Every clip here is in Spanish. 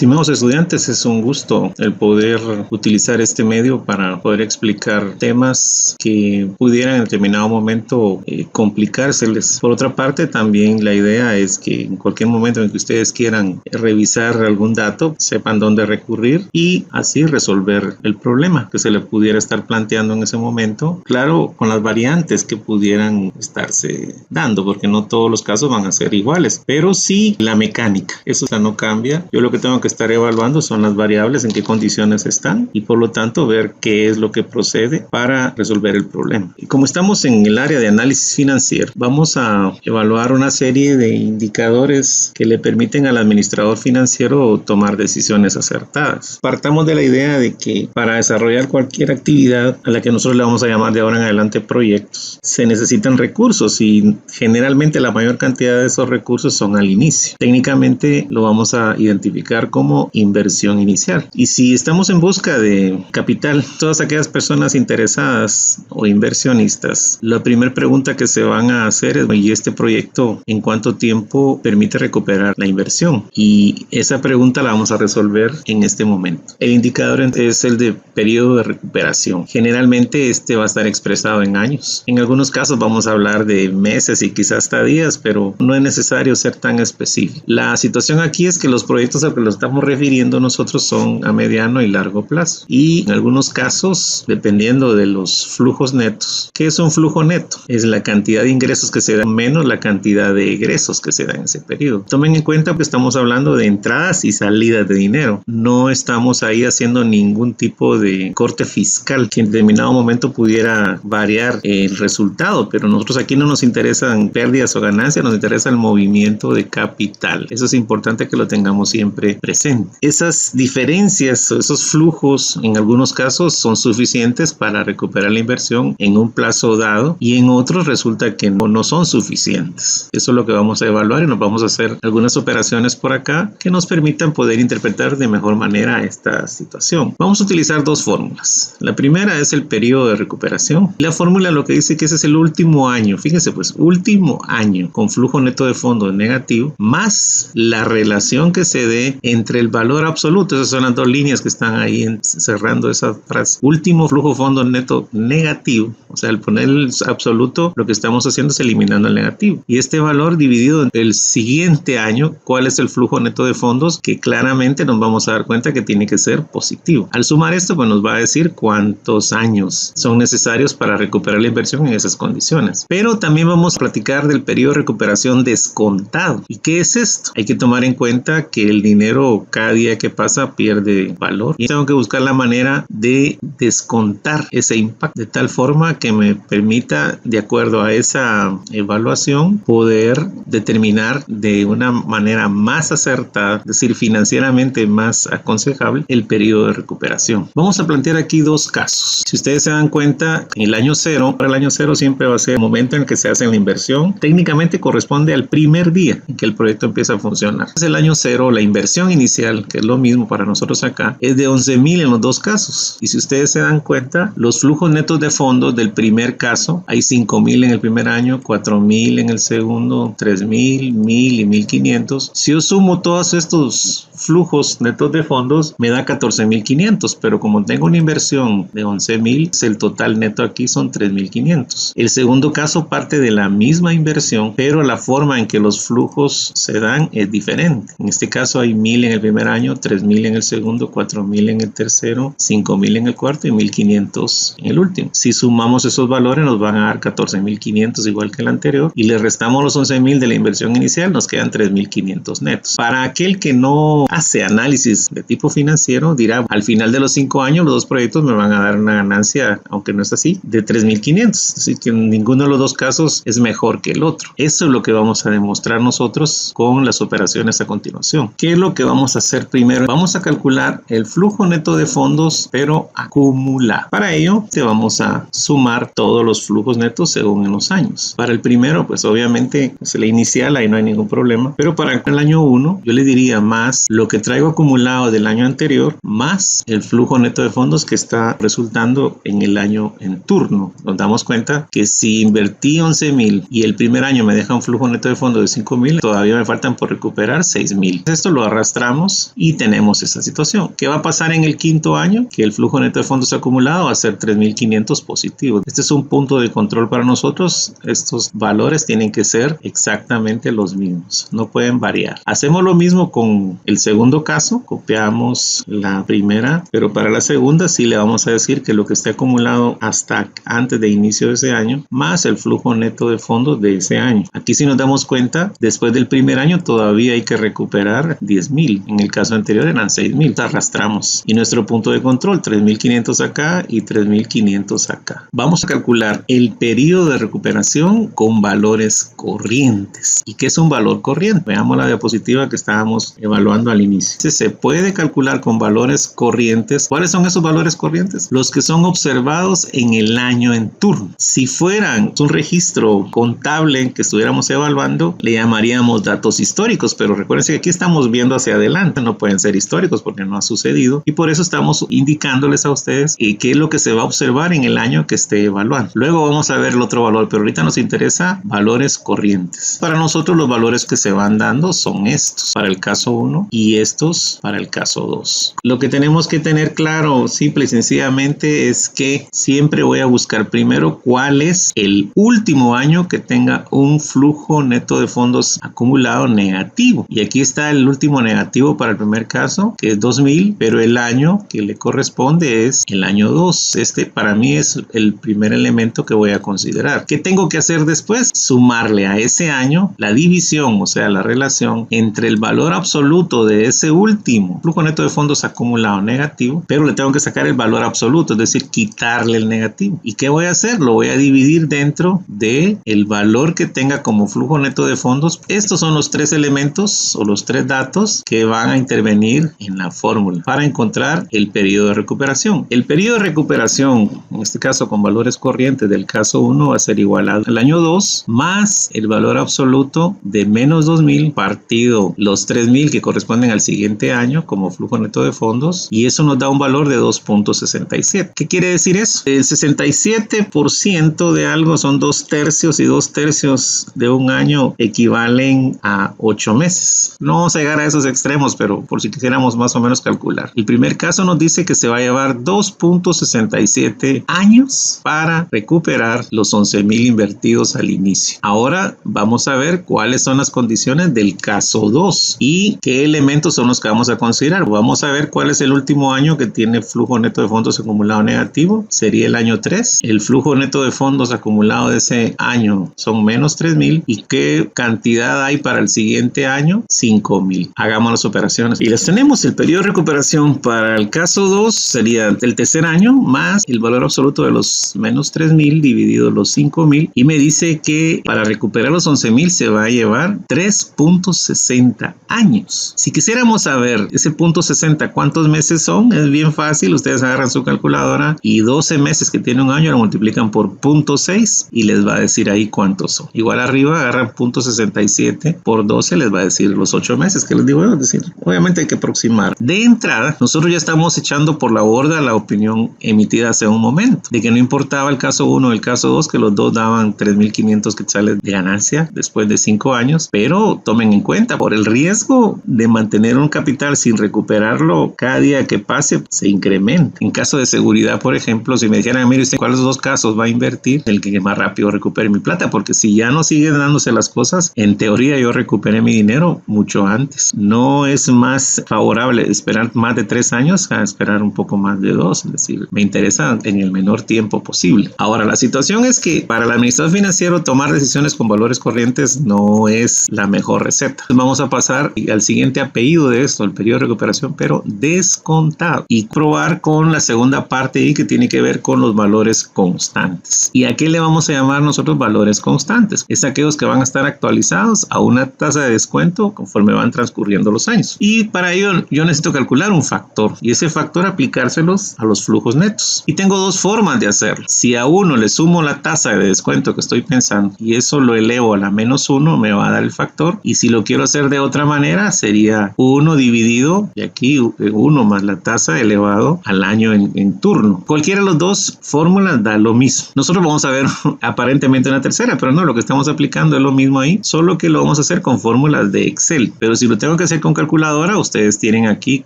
Estimados estudiantes, es un gusto el poder utilizar este medio para poder explicar temas que pudieran en determinado momento complicárseles. Por otra parte, también la idea es que en cualquier momento en que ustedes quieran revisar algún dato, sepan dónde recurrir y así resolver el problema que se le pudiera estar planteando en ese momento. Claro, con las variantes que pudieran estarse dando, porque no todos los casos van a ser iguales, pero sí la mecánica, eso no cambia. Yo lo que tengo que estar evaluando son las variables, en qué condiciones están y por lo tanto ver qué es lo que procede para resolver el problema. Y como estamos en el área de análisis financiero, vamos a evaluar una serie de indicadores que le permiten al administrador financiero tomar decisiones acertadas. Partamos de la idea de que para desarrollar cualquier actividad a la que nosotros le vamos a llamar de ahora en adelante proyectos, se necesitan recursos y generalmente la mayor cantidad de esos recursos son al inicio. Técnicamente lo vamos a identificar como inversión inicial. Y si estamos en busca de capital, todas aquellas personas interesadas o inversionistas, la primera pregunta que se van a hacer es: ¿y este proyecto en cuánto tiempo permite recuperar la inversión? Y esa pregunta la vamos a resolver en este momento. El indicador es el de periodo de recuperación. Generalmente este va a estar expresado en años. En algunos casos vamos a hablar de meses y quizás hasta días, pero no es necesario ser tan específico. La situación aquí es que los proyectos a los que los estamos refiriendo nosotros son a mediano y largo plazo. Y en algunos casos, dependiendo de los flujos netos. ¿Qué es un flujo neto? Es la cantidad de ingresos que se dan menos la cantidad de egresos que se dan en ese periodo. Tomen en cuenta que estamos hablando de entradas y salidas de dinero. No estamos ahí haciendo ningún tipo de corte fiscal que en determinado momento pudiera variar el resultado, pero nosotros aquí no nos interesan pérdidas o ganancias, nos interesa el movimiento de capital. Eso es importante que lo tengamos siempre presente. Esas diferencias o esos flujos en algunos casos son suficientes para recuperar la inversión en un plazo dado y en otros resulta que no son suficientes. Eso es lo que vamos a evaluar y nos vamos a hacer algunas operaciones por acá que nos permitan poder interpretar de mejor manera esta situación. Vamos a utilizar dos fórmulas. La primera es el periodo de recuperación. La fórmula lo que dice que ese es el último año. Fíjense pues, último año con flujo neto de fondos negativo más la relación que se dé entre el valor absoluto. Esas son las dos líneas que están ahí cerrando esa frase. Último flujo fondo neto negativo. O sea, al poner el absoluto, lo que estamos haciendo es eliminando el negativo. Y este valor dividido en el siguiente año, ¿cuál es el flujo neto de fondos? Que claramente nos vamos a dar cuenta que tiene que ser positivo. Al sumar esto, pues nos va a decir cuántos años son necesarios para recuperar la inversión en esas condiciones. Pero también vamos a platicar del periodo de recuperación descontado. ¿Y qué es esto? Hay que tomar en cuenta que el dinero cada día que pasa pierde valor y tengo que buscar la manera de descontar ese impacto de tal forma que me permita, de acuerdo a esa evaluación, poder determinar de una manera más acertada, es decir, financieramente más aconsejable, el periodo de recuperación. Vamos a plantear aquí dos casos. Si ustedes se dan cuenta, en el año cero, para el año cero siempre va a ser el momento en el que se hace la inversión. Técnicamente corresponde al primer día en que el proyecto empieza a funcionar. Es el año cero, la inversión inicial, que es lo mismo para nosotros acá, es de 11,000 en los dos casos. Y si ustedes se dan cuenta, los flujos netos de fondos del primer caso, hay 5,000 en el primer año, 4,000 en el segundo, 3,000, 1,000 y 1,500. Si yo sumo todos estos flujos netos de fondos, me da 14,500, pero como tengo una inversión de 11,000, el total neto aquí son 3,500. El segundo caso parte de la misma inversión, pero la forma en que los flujos se dan es diferente. En este caso hay 1,000 en el primer año, 3,000 en el segundo, 4,000 en el tercero, 5,000 en el cuarto y 1,500 en el último. Si sumamos esos valores nos van a dar 14,500 igual que el anterior y le restamos los 11,000 de la inversión inicial, nos quedan 3,500 netos. Para aquel que no hace análisis de tipo financiero, dirá: al final de los 5 años los dos proyectos me van a dar una ganancia, aunque no es así, de 3,500. Así que ninguno de los dos casos es mejor que el otro. Eso es lo que vamos a demostrar nosotros con las operaciones a continuación. ¿Qué es lo que vamos a hacer primero? Vamos a calcular el flujo neto de fondos, pero acumulado. Para ello, te vamos a sumar todos los flujos netos según en los años. Para el primero, pues obviamente es la inicial, ahí no hay ningún problema. Pero para el año 1, yo le diría más lo lo que traigo acumulado del año anterior más el flujo neto de fondos que está resultando en el año en turno. Nos damos cuenta que si invertí 11,000 y el primer año me deja un flujo neto de fondos de 5,000, todavía me faltan por recuperar 6,000. Esto lo arrastramos y tenemos esta situación. ¿Qué va a pasar en el quinto año? Que el flujo neto de fondos acumulado va a ser 3,500 positivo. Este es un punto de control para nosotros. Estos valores tienen que ser exactamente los mismos, no pueden variar. Hacemos lo mismo con el segundo caso, copiamos la primera, pero para la segunda sí le vamos a decir que lo que esté acumulado hasta antes de inicio de ese año, más el flujo neto de fondos de ese año. Aquí si nos damos cuenta, después del primer año todavía hay que recuperar 10,000. En el caso anterior eran 6,000. Arrastramos. Y nuestro punto de control, 3,500 acá y 3,500 acá. Vamos a calcular el periodo de recuperación con valores corrientes. ¿Y qué es un valor corriente? Veamos la diapositiva que estábamos evaluando al inicio. Se puede calcular con valores corrientes. ¿Cuáles son esos valores corrientes? Los que son observados en el año en turno. Si fueran un registro contable que estuviéramos evaluando, le llamaríamos datos históricos, pero recuérdense que aquí estamos viendo hacia adelante, no pueden ser históricos porque no ha sucedido, y por eso estamos indicándoles a ustedes qué es lo que se va a observar en el año que esté evaluando. Luego vamos a ver el otro valor, pero ahorita nos interesa valores corrientes. Para nosotros los valores que se van dando son estos para el caso 1 y estos para el caso 2. Lo que tenemos que tener claro, simple y sencillamente, es que siempre voy a buscar primero cuál es el último año que tenga un flujo neto de fondos acumulado negativo. Y aquí está el último negativo para el primer caso, que es 2,000, pero el año que le corresponde es el año 2. Este para mí es el primer elemento que voy a considerar. ¿Qué tengo que hacer después? Sumarle a ese año la división, o sea, la relación entre el valor absoluto de ese último flujo neto de fondos acumulado negativo, pero le tengo que sacar el valor absoluto, es decir, quitarle el negativo. ¿Y qué voy a hacer? Lo voy a dividir dentro de el valor que tenga como flujo neto de fondos. Estos son los tres elementos o los tres datos que van a intervenir en la fórmula para encontrar el periodo de recuperación. El periodo de recuperación, en este caso con valores corrientes del caso 1, va a ser igual al año 2 más el valor absoluto de menos 2,000 partido los 3,000 que corresponden al siguiente año como flujo neto de fondos, y eso nos da un valor de 2.67. ¿Qué quiere decir eso? El 67% de algo son 2/3 y 2/3 de un año equivalen a 8 meses. No vamos a llegar a esos extremos, pero por si quisiéramos más o menos calcular. El primer caso nos dice que se va a llevar 2.67 años para recuperar los 11,000 invertidos al inicio. Ahora vamos a ver cuáles son las condiciones del caso 2 y qué elementos son los que vamos a considerar. Vamos a ver cuál es el último año que tiene flujo neto de fondos acumulado negativo. Sería el año 3. El flujo neto de fondos acumulado de ese año son menos 3,000. ¿Y qué cantidad hay para el siguiente año? 5,000. Hagamos las operaciones y las tenemos. El periodo de recuperación para el caso 2 sería el tercer año más el valor absoluto de los menos 3,000 dividido los 5,000, y me dice que para recuperar los 11,000 se va a llevar 3.60 años. Si quisiéramos saber ese punto 60 cuántos meses son, es bien fácil. Ustedes agarran su calculadora y 12 meses que tiene un año lo multiplican por 0.6 y les va a decir ahí cuántos son. Igual arriba agarran 0.67 por 12, les va a decir los 8 meses que les digo. Es decir, obviamente hay que aproximar. De entrada, nosotros ya estamos echando por la borda la opinión emitida hace un momento, de que no importaba el caso 1 o el caso 2, que los dos daban 3,500 quetzales de ganancia después de 5 años, pero tomen en cuenta, por el riesgo de mantener un capital sin recuperarlo cada día que pase, se incrementa. En caso de seguridad, por ejemplo, si me dijeran, mire usted, ¿cuáles dos casos va a invertir? El que más rápido recupere mi plata, porque si ya no siguen dándose las cosas, en teoría yo recuperé mi dinero mucho antes. No es más favorable esperar más de 3 años a esperar un poco más de 2, es decir, me interesa en el menor tiempo posible. Ahora, la situación es que para el administrador financiero tomar decisiones con valores corrientes no es la mejor receta. Vamos a pasar al siguiente apellido de esto, el periodo de recuperación, pero descontado, y probar con la segunda parte ahí que tiene que ver con los valores constantes. ¿Y a qué le vamos a llamar nosotros valores constantes? Es aquellos que van a estar actualizados a una tasa de descuento conforme van transcurriendo los años. Y para ello yo necesito calcular un factor, y ese factor aplicárselos a los flujos netos. Y tengo dos formas de hacerlo. Si a uno le sumo la tasa de descuento que estoy pensando y eso lo elevo a la -1, me va a dar el factor. Y si lo quiero hacer de otra manera, sería sería 1 dividido, y aquí 1 más la tasa elevado al año en turno. Cualquiera de las dos fórmulas da lo mismo. Nosotros vamos a ver aparentemente una tercera, pero no, lo que estamos aplicando es lo mismo ahí, solo que lo vamos a hacer con fórmulas de Excel. Pero si lo tengo que hacer con calculadora, ustedes tienen aquí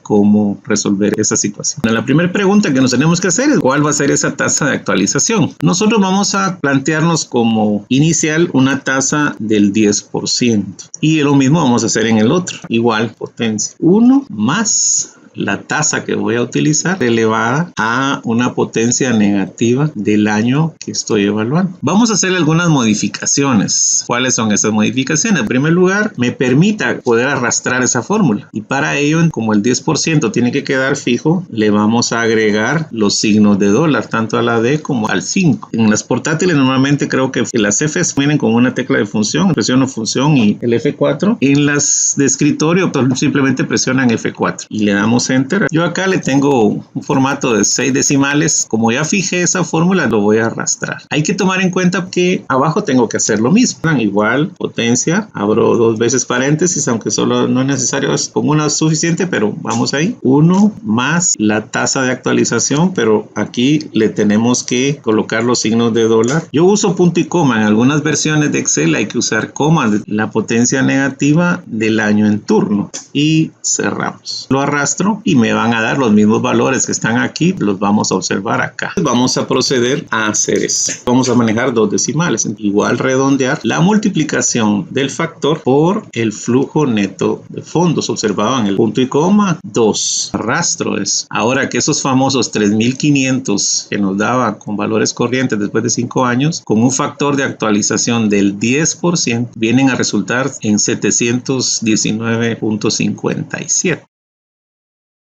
cómo resolver esa situación. Bueno, la primera pregunta que nos tenemos que hacer es ¿cuál va a ser esa tasa de actualización? Nosotros vamos a plantearnos como inicial una tasa del 10%. Y lo mismo vamos a hacer en el otro. Igual potencia 1 más la tasa que voy a utilizar elevada a una potencia negativa del año que estoy evaluando. Vamos a hacer algunas modificaciones. ¿Cuáles son esas modificaciones? En primer lugar, me permita poder arrastrar esa fórmula. Y para ello, como el 10% tiene que quedar fijo, le vamos a agregar los signos de dólar, tanto a la D como al 5. En las portátiles normalmente creo que las Fs vienen con una tecla de función, presiono función y el F4. En las de escritorio simplemente presionan F4 y le damos Enter. Yo acá le tengo un formato de 6 decimales. Como ya fijé esa fórmula, lo voy a arrastrar. Hay que tomar en cuenta que abajo tengo que hacer lo mismo. Igual, potencia, abro 2 veces paréntesis, aunque solo no es necesario, es con una suficiente, pero vamos ahí. 1 más la tasa de actualización, pero aquí le tenemos que colocar los signos de dólar. Yo uso punto y coma. En algunas versiones de Excel hay que usar coma, la potencia negativa del año en turno. Y cerramos. Lo arrastro y me van a dar los mismos valores que están aquí, los vamos a observar acá. Vamos a proceder a hacer eso. Vamos a manejar 2 decimales. Igual redondear la multiplicación del factor por el flujo neto de fondos observado en el punto y coma 2. Arrastro eso. Ahora que esos famosos 3.500 que nos daba con valores corrientes después de 5 años, con un factor de actualización del 10%, vienen a resultar en 719.57.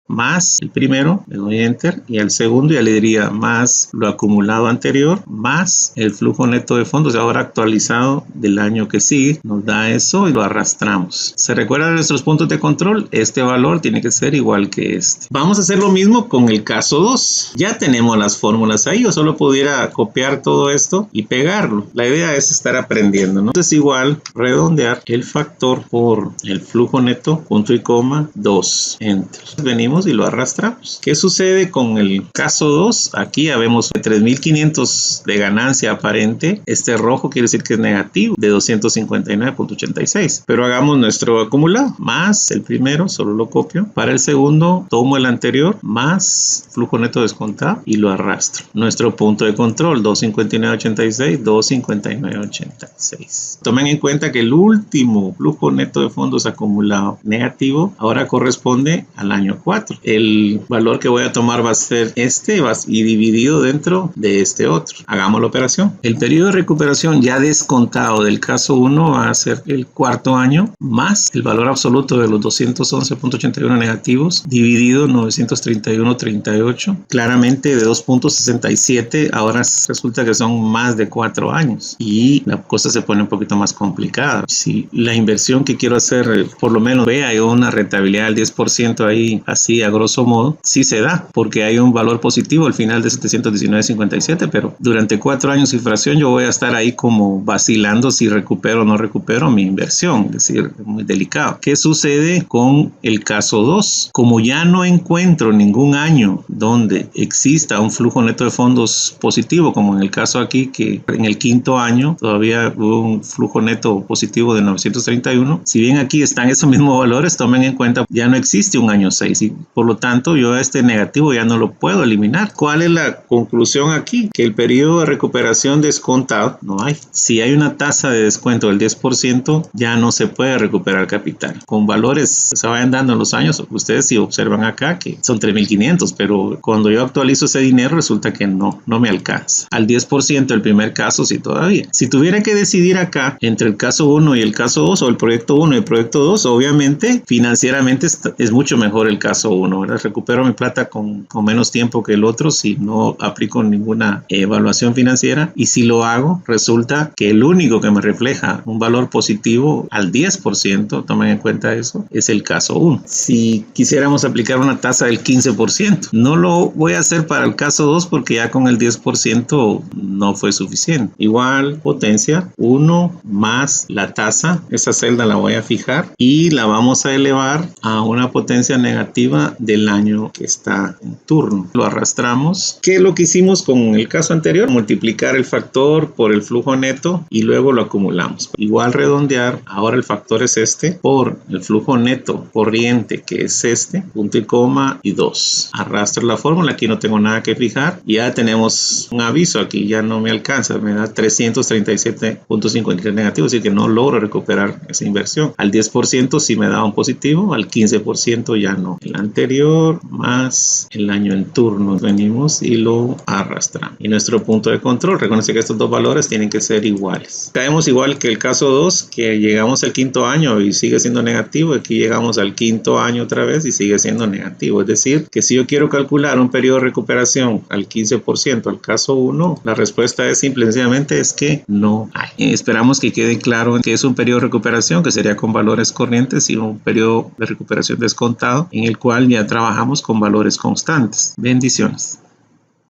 Más el primero, le doy Enter, y al segundo ya le diría más lo acumulado anterior, más el flujo neto de fondos ahora actualizado del año que sigue, nos da eso y lo arrastramos. ¿Se recuerdan de nuestros puntos de control? Este valor tiene que ser igual que este. Vamos a hacer lo mismo con el caso 2. Ya tenemos las fórmulas ahí, yo solo pudiera copiar todo esto y pegarlo. La idea es estar aprendiendo, ¿no? Entonces igual, redondear el factor por el flujo neto, punto y coma, 2, Enter. Venimos y lo arrastramos. ¿Qué sucede con el caso 2? Aquí ya vemos 3.500 de ganancia aparente. Este rojo quiere decir que es negativo, de 259.86. Pero hagamos nuestro acumulado. Más el primero, solo lo copio. Para el segundo, tomo el anterior, más flujo neto descontado y lo arrastro. Nuestro punto de control, 259.86, 259.86. Tomen en cuenta que el último flujo neto de fondos acumulado negativo ahora corresponde al año 4. El valor que voy a tomar va a ser este y dividido dentro de este otro. Hagamos la operación. El periodo de recuperación ya descontado del caso 1 va a ser el cuarto año más el valor absoluto de los 211.81 negativos dividido 931.38. Claramente de 2.67 ahora resulta que son más de 4 años y la cosa se pone un poquito más complicada. Si la inversión que quiero hacer por lo menos vea hay una rentabilidad del 10% ahí así a grosso modo, sí se da, porque hay un valor positivo al final de 719.57, pero durante 4 años de inflación yo voy a estar ahí como vacilando si recupero o no recupero mi inversión, es decir, es muy delicado. ¿Qué sucede con el caso 2? Como ya no encuentro ningún año donde exista un flujo neto de fondos positivo, como en el caso aquí, que en el quinto año todavía hubo un flujo neto positivo de 931, si bien aquí están esos mismos valores, tomen en cuenta, ya no existe un año 6 y por lo tanto yo este negativo ya no lo puedo eliminar. ¿Cuál es la conclusión aquí? Que el periodo de recuperación descontado no hay. Si hay una tasa de descuento del 10%, ya no se puede recuperar capital. Con valores que se vayan dando en los años, ustedes si observan acá que son 3.500, pero cuando yo actualizo ese dinero resulta que no me alcanza. Al 10% el primer caso sí todavía. Si tuviera que decidir acá entre el caso 1 y el caso 2 o el proyecto 1 y el proyecto 2, obviamente financieramente es mucho mejor el caso 1. 1, ¿verdad? Recupero mi plata con menos tiempo que el otro si no aplico ninguna evaluación financiera, y si lo hago, resulta que el único que me refleja un valor positivo al 10%, tomen en cuenta eso, es el caso 1. Si quisiéramos aplicar una tasa del 15%, no lo voy a hacer para el caso 2 porque ya con el 10% no fue suficiente. Igual potencia 1 más la tasa, esa celda la voy a fijar y la vamos a elevar a una potencia negativa del año que está en turno. Lo arrastramos. ¿Qué es lo que hicimos con el caso anterior? Multiplicar el factor por el flujo neto y luego lo acumulamos. Igual redondear, ahora el factor es este, por el flujo neto corriente que es este, punto y coma y 2. Arrastro la fórmula, aquí no tengo nada que fijar. Ya tenemos un aviso, aquí ya no me alcanza, me da 337.53 negativo, así que no logro recuperar esa inversión. Al 10% sí me da un positivo, al 15% ya no. El anterior más el año en turno, venimos y lo arrastramos. Y nuestro punto de control, recuerden que estos dos valores tienen que ser iguales. Caemos igual que el caso 2, que llegamos al quinto año y sigue siendo negativo. Aquí llegamos al quinto año otra vez y sigue siendo negativo. Es decir, que si yo quiero calcular un periodo de recuperación al 15% al caso 1, la respuesta es simplemente es que no hay. Esperamos que quede claro que es un periodo de recuperación, que sería con valores corrientes, y un periodo de recuperación descontado en el cual ya trabajamos con valores constantes. Bendiciones.